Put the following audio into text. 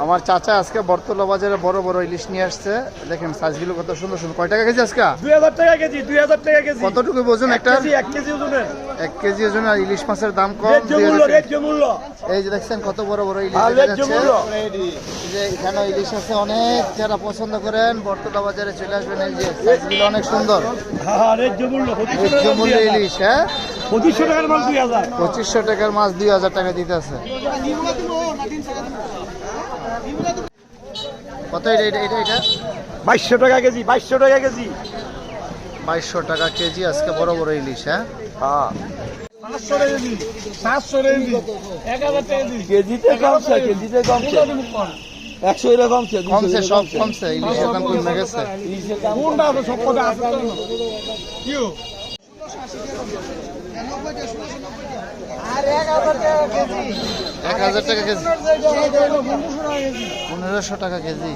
আমার চাচা আজকে বর্তলা বাজারে বড় বড় ইলিশ নিয়ে আসছে। দেখেন সাইজগুলো কত সুন্দর সুন্দর। কয় টাকা কেজি আজকে? 2000 টাকা কেজি, 2000 টাকা কেজি। কতটুকু ওজন একটা? 1 কেজি ওজনের। 1 কেজি ওজন। আর ইলিশ মাছের দাম কম। ন্যায্য মূল্য। এই যে দেখছেন কত বড় বড় ইলিশ ন্যায্য যাচ্ছে। মূল্য। এই যে এখানে ইলিশ আছে অনেক। যারা পছন্দ করেন বর্তলা বাজারে চলে আসবেন। এই যে সাইজগুলো অনেক সুন্দর। হ্যাঁ, ন্যায্য মূল্য। ন্যায্য মূল্যে ইলিশ। হ্যাঁ, 2500 টাকার মাল 2000। 2500 টাকার মাছ 2000 টাকা দিতে আছে। কত এটা এটা এটা এটা? 2200 টাকা কেজি, 2200 টাকা কেজি। 2200 টাকা কেজি আজকে বড় বড় ইলিশ। হ্যাঁ, হ্যাঁ, 500 টাকা কেজি, 700 টাকা কেজি, 1000 টাকা কেজি। কেজিতে কমছে, কেজিতে কমছে। 100 এর কমছে, কমছে, সব কমছে। ইলিশের দাম কমে গেছে। ইলিশের দাম কোনটা আছে সব পদে আছে তো। কিও আর 1000 টাকা কেজি। 1000 টাকা কেজি, 1500 টাকা কেজি। 1500 টাকা কেজি।